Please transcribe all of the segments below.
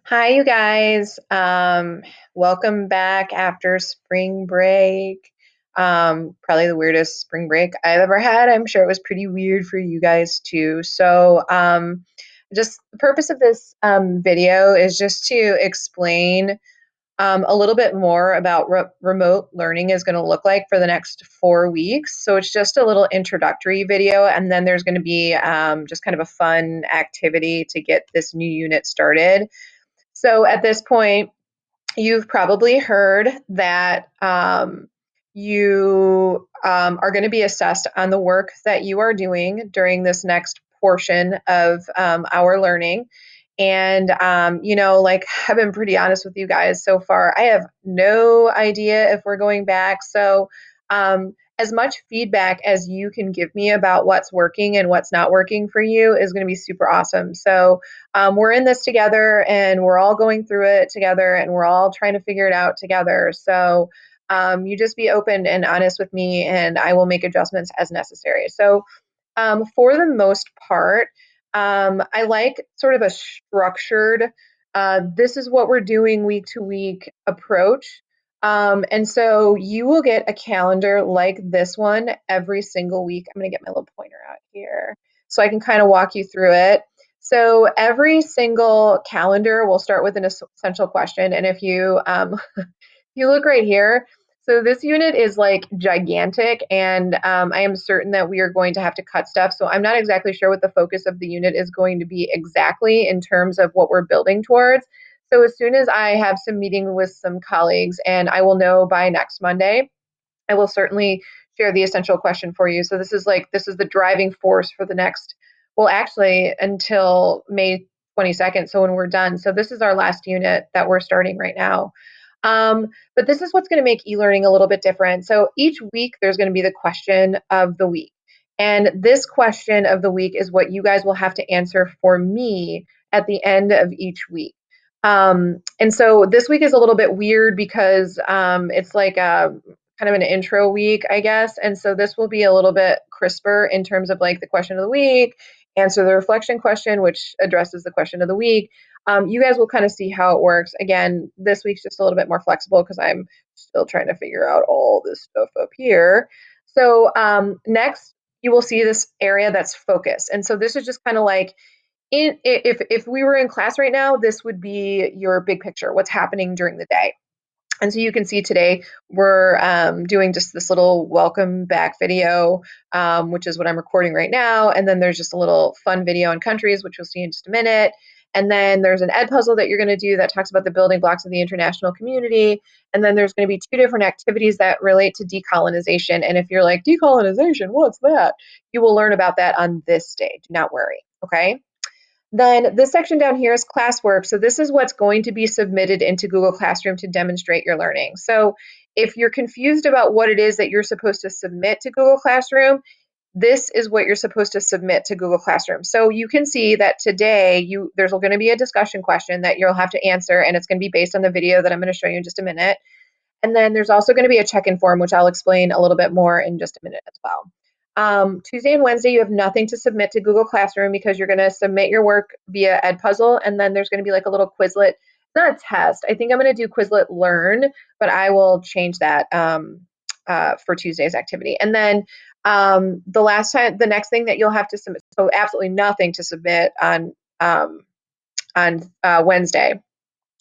Hi, you guys. Welcome back after spring break. Probably the weirdest spring break I've ever had. I'm sure it was pretty weird for you guys too. Just the purpose of this video is just to explain a little bit more about what remote learning is going to look like for the next 4 weeks. So it's just a little introductory video, and then there's going to be just kind of a fun activity to get this new unit started. So at this point, you've probably heard that you are going to be assessed on the work that you are doing during this next portion of our learning. Like I've been pretty honest with you guys so far. I have no idea if we're going back. As much feedback as you can give me about what's working and what's not working for you is going to be super awesome. We're in this together and we're all going through it together and we're all trying to figure it out together. You just be open and honest with me and I will make adjustments as necessary. For the most part, I like sort of a structured, this is what we're doing week to week approach. And so you will get a calendar like this one every single week. I'm going to get my little pointer out here so I can kind of walk you through it. So every single calendar will start with an essential question. And if you you look right here, so this unit is like gigantic, and I am certain that we are going to have to cut stuff. So I'm not exactly sure what the focus of the unit is going to be exactly in terms of what we're building towards. So as soon as I have some meeting with some colleagues, and I will know by next Monday, I will certainly share the essential question for you. So this is the driving force for the next, well, actually until May 22nd. So when we're done. So this is our last unit that we're starting right now. But this is what's going to make e-learning a little bit different. So each week there's going to be the question of the week. And this question of the week is what you guys will have to answer for me at the end of each week. And so this week is a little bit weird because it's like a kind of an intro week, I guess. And so this will be a little bit crisper in terms of like the question of the week, answer the reflection question, which addresses the question of the week. You guys will kind of see how it works. Again, this week's just a little bit more flexible because I'm still trying to figure out all this stuff up here. Next, you will see this area that's focus. And so this is just kind of like, if we were in class right now, this would be your big picture, what's happening during the day. And so you can see today we're doing just this little welcome back video, which is what I'm recording right now. And then there's just a little fun video on countries, which you'll see in just a minute. And then there's an ed puzzle that you're going to do that talks about the building blocks of the international community. And then there's going to be two different activities that relate to decolonization. And if you're like, decolonization, what's that? You will learn about that on this day. Do not worry. Okay. Then this section down here is classwork. So this is what's going to be submitted into Google Classroom to demonstrate your learning. So if you're confused about what it is that you're supposed to submit to Google Classroom, this is what you're supposed to submit to Google Classroom. So you can see that today there's going to be a discussion question that you'll have to answer, and it's going to be based on the video that I'm going to show you in just a minute. And then there's also going to be a check-in form, which I'll explain a little bit more in just a minute as well. Tuesday and Wednesday, you have nothing to submit to Google Classroom because you're going to submit your work via Edpuzzle, and then there's going to be like a little Quizlet. It's not a test. I think I'm going to do Quizlet Learn, but I will change that for Tuesday's activity. And then the next thing that you'll have to submit, so absolutely nothing to submit on Wednesday.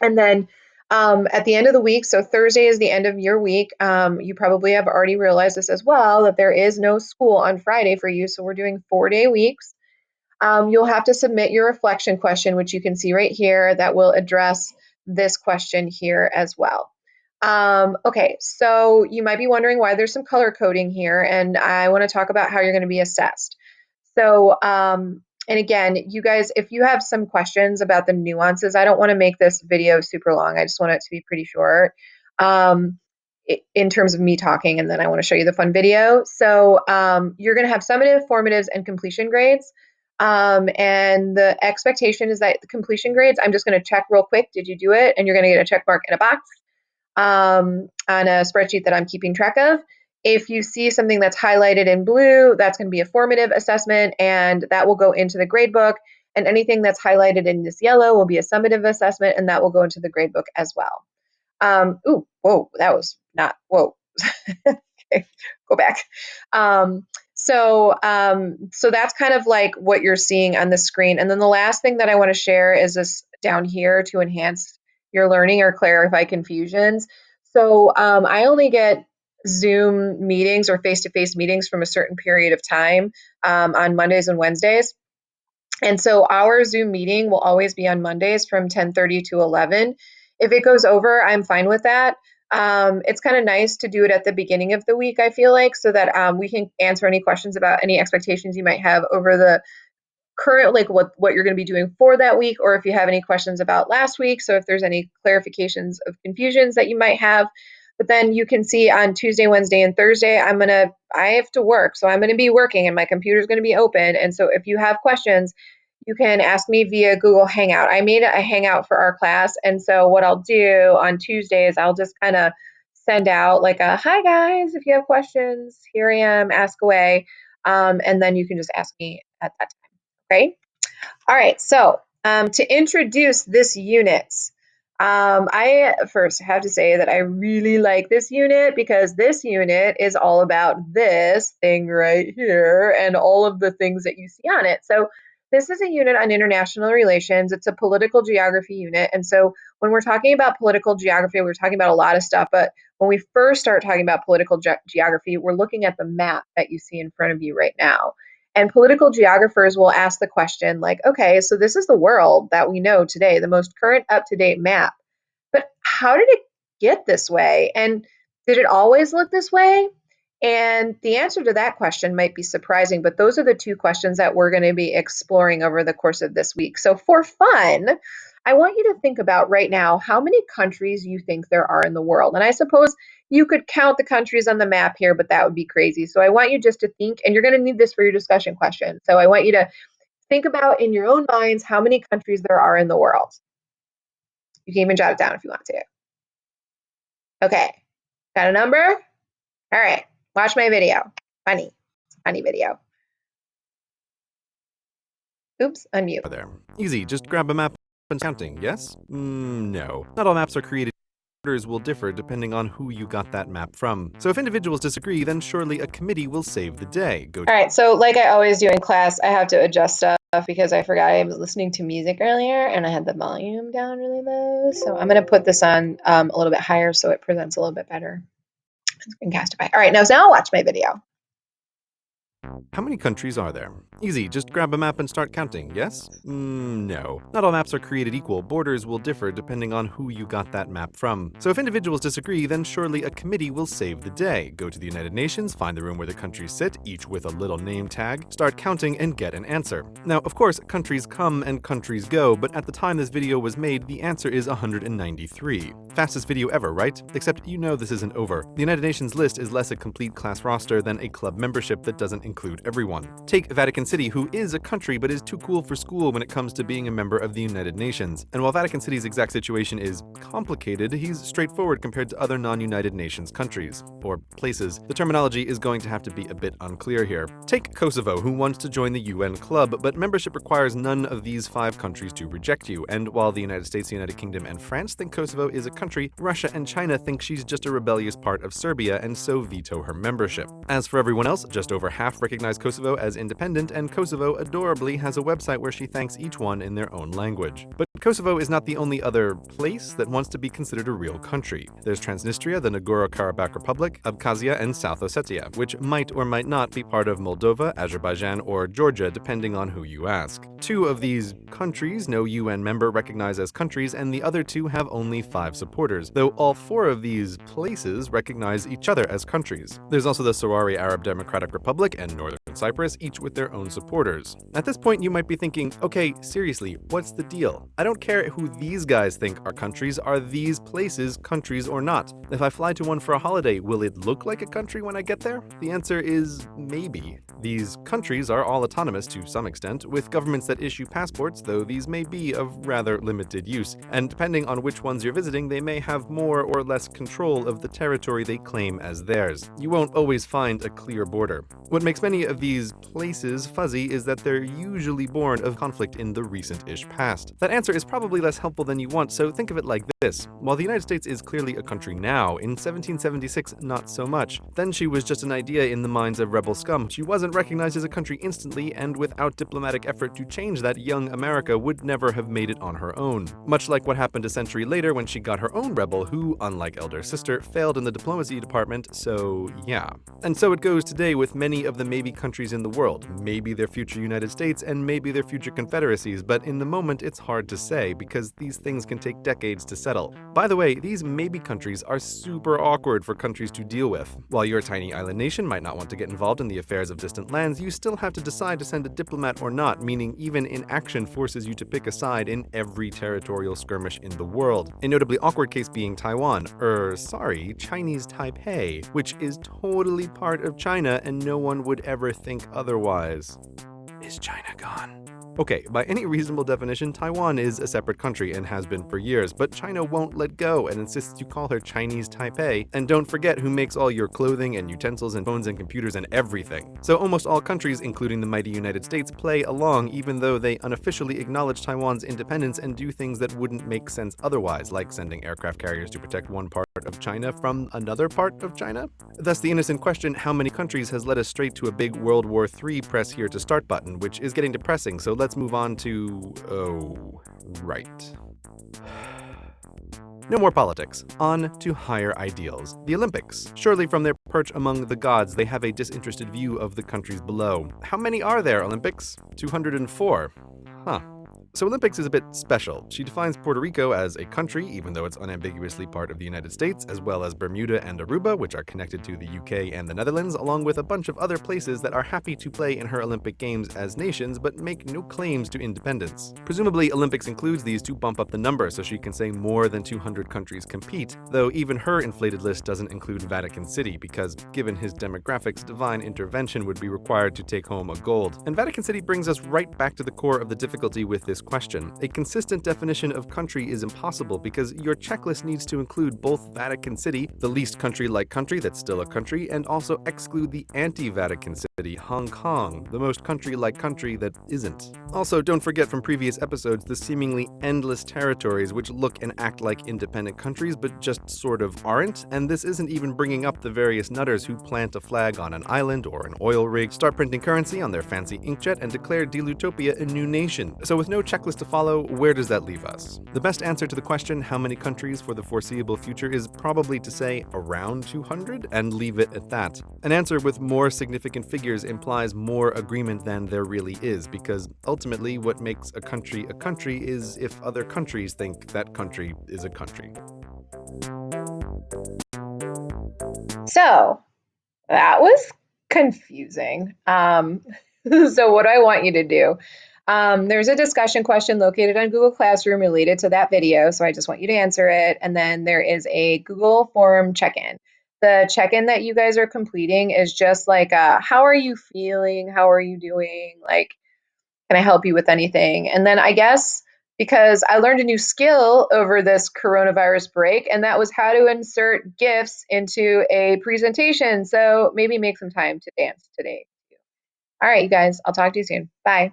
And then at the end of the week, so Thursday is the end of your week. You probably have already realized this as well, that there is no school on Friday for you. So we're doing 4-day weeks. You'll have to submit your reflection question, which you can see right here, that will address this question here as well. Okay, so you might be wondering why there's some color coding here, and I want to talk about how you're going to be assessed. And again, you guys, if you have some questions about the nuances, I don't want to make this video super long. I just want it to be pretty short in terms of me talking, and then I want to show you the fun video. You're going to have summative, formatives, and completion grades. And the expectation is that the completion grades, I'm just going to check real quick. Did you do it? And you're going to get a check mark in a box on a spreadsheet that I'm keeping track of. If you see something that's highlighted in blue, that's going to be a formative assessment, and that will go into the grade book. and anything that's highlighted in this yellow will be a summative assessment, and that will go into the gradebook as well. Ooh, whoa, that was not, whoa. Okay, go back. So that's kind of like what you're seeing on the screen. And then the last thing that I want to share is this down here to enhance your learning or clarify confusions. So I only get Zoom meetings or face-to-face meetings from a certain period of time on Mondays and Wednesdays. And so our Zoom meeting will always be on Mondays from 10:30 to 11. If it goes over, I'm fine with that. It's kind of nice to do it at the beginning of the week, I feel like, so that we can answer any questions about any expectations you might have over the current, like what you're going to be doing for that week, or if you have any questions about last week. So if there's any clarifications of confusions that you might have. But then you can see on Tuesday, Wednesday, and Thursday, I have to work. So I'm going to be working and my computer's going to be open. And so if you have questions, you can ask me via Google Hangout. I made a Hangout for our class. And so what I'll do on Tuesdays, I'll just kind of send out like a, hi guys, if you have questions, here I am, ask away. And then you can just ask me at that time. Okay. All right. So to introduce this unit, I first have to say that I really like this unit because this unit is all about this thing right here and all of the things that you see on it. So this is a unit on international relations. It's a political geography unit. And so when we're talking about political geography, we're talking about a lot of stuff. But when we first start talking about political geography, we're looking at the map that you see in front of you right now. And political geographers will ask the question like, okay, so this is the world that we know today, the most current up-to-date map. But how did it get this way? And did it always look this way? And the answer to that question might be surprising, but those are the two questions that we're going to be exploring over the course of this week. So for fun, I want you to think about right now how many countries you think there are in the world. And I suppose you could count the countries on the map here, but that would be crazy. So I want you just to think, and you're going to need this for your discussion question. So I want you to think about in your own minds how many countries there are in the world. You can even jot it down if you want to. Okay, got a number? All right, watch my video. Funny, it's a funny video. Oops, unmute. There. Easy, just grab a map and counting, yes? No. Not all maps are created. Borders will differ depending on who you got that map from. So if individuals disagree, then surely a committee will save the day. All right, so like I always do in class, I have to adjust stuff because I forgot I was listening to music earlier and I had the volume down really low. So I'm going to put this on a little bit higher so it presents a little bit better. Screencastify. All right, now watch my video. How many countries are there? Easy, just grab a map and start counting, yes? No. Not all maps are created equal. Borders will differ depending on who you got that map from. So if individuals disagree, then surely a committee will save the day. Go to the United Nations, find the room where the countries sit, each with a little name tag, start counting, and get an answer. Now, of course, countries come and countries go, but at the time this video was made, the answer is 193. Fastest video ever, right? Except you know this isn't over. The United Nations list is less a complete class roster than a club membership that doesn't include everyone. Take Vatican City, who is a country but is too cool for school when it comes to being a member of the United Nations. And while Vatican City's exact situation is complicated, he's straightforward compared to other non-United Nations countries, or places. The terminology is going to have to be a bit unclear here. Take Kosovo, who wants to join the UN club, but membership requires none of these 5 countries to reject you. And while the United States, the United Kingdom, and France think Kosovo is a country, Russia and China think she's just a rebellious part of Serbia and so veto her membership. As for everyone else, just over half recognize Kosovo as independent, and Kosovo adorably has a website where she thanks each one in their own language. But Kosovo is not the only other place that wants to be considered a real country. There's Transnistria, the Nagorno-Karabakh Republic, Abkhazia, and South Ossetia, which might or might not be part of Moldova, Azerbaijan, or Georgia, depending on who you ask. 2 of these countries no UN member recognize as countries, and the other 2 have only 5 supporters, though all 4 of these places recognize each other as countries. There's also the Sahrawi Arab Democratic Republic and Northern Cyprus, each with their own supporters. At this point, you might be thinking, okay, seriously, what's the deal? I don't care who these guys think are countries. Are these places countries or not? If I fly to one for a holiday, will it look like a country when I get there? The answer is maybe. These countries are all autonomous to some extent, with governments that issue passports, though these may be of rather limited use. And depending on which ones you're visiting, they may have more or less control of the territory they claim as theirs. You won't always find a clear border. What makes makes many of these places fuzzy is that they're usually born of conflict in the recent-ish past. That answer is probably less helpful than you want, so think of it like this. While the United States is clearly a country now, in 1776 not so much. Then she was just an idea in the minds of rebel scum. She wasn't recognized as a country instantly, and without diplomatic effort to change that, young America would never have made it on her own. Much like what happened a century later when she got her own rebel who, unlike elder sister, failed in the diplomacy department, so yeah. And so it goes today with many of the maybe countries in the world, maybe their future United States and maybe their future confederacies, but in the moment it's hard to say because these things can take decades to settle. By the way, these maybe countries are super awkward for countries to deal with. While your tiny island nation might not want to get involved in the affairs of distant lands, you still have to decide to send a diplomat or not, meaning even inaction forces you to pick a side in every territorial skirmish in the world. A notably awkward case being Taiwan, Chinese Taipei, which is totally part of China and no one would ever think otherwise. Is China gone? Okay, by any reasonable definition, Taiwan is a separate country and has been for years, but China won't let go and insists you call her Chinese Taipei, and don't forget who makes all your clothing and utensils and phones and computers and everything. So almost all countries, including the mighty United States, play along even though they unofficially acknowledge Taiwan's independence and do things that wouldn't make sense otherwise, like sending aircraft carriers to protect one part of China from another part of China. Thus the innocent question, how many countries, has led us straight to a big World War III press here to start button, which is getting depressing, so let's move on to... oh, right. No more politics. On to higher ideals. The Olympics. Surely from their perch among the gods, they have a disinterested view of the countries below. How many are there, Olympics? 204. Huh. So Olympics is a bit special. She defines Puerto Rico as a country, even though it's unambiguously part of the United States, as well as Bermuda and Aruba, which are connected to the UK and the Netherlands, along with a bunch of other places that are happy to play in her Olympic Games as nations, but make no claims to independence. Presumably, Olympics includes these to bump up the number so she can say more than 200 countries compete, though even her inflated list doesn't include Vatican City, because given his demographics, divine intervention would be required to take home a gold. And Vatican City brings us right back to the core of the difficulty with this question. A consistent definition of country is impossible because your checklist needs to include both Vatican City, the least country-like country that's still a country, and also exclude the anti-Vatican City, Hong Kong, the most country-like country that isn't. Also, don't forget from previous episodes the seemingly endless territories which look and act like independent countries but just sort of aren't, and this isn't even bringing up the various nutters who plant a flag on an island or an oil rig, start printing currency on their fancy inkjet, and declare Delutopia a new nation. So with no checklist to follow, where does that leave us? The best answer to the question, how many countries for the foreseeable future, is probably to say around 200 and leave it at that. An answer with more significant figures implies more agreement than there really is, because ultimately what makes a country is if other countries think that country is a country. So that was confusing. So what I want you to do, there's a discussion question located on Google Classroom related to that video. So I just want you to answer it. And then there is a Google form check-in. The check-in that you guys are completing is just like, how are you feeling? How are you doing? Like, can I help you with anything? And then I guess because I learned a new skill over this coronavirus break, and that was how to insert GIFs into a presentation. So maybe make some time to dance today. All right, you guys, I'll talk to you soon. Bye.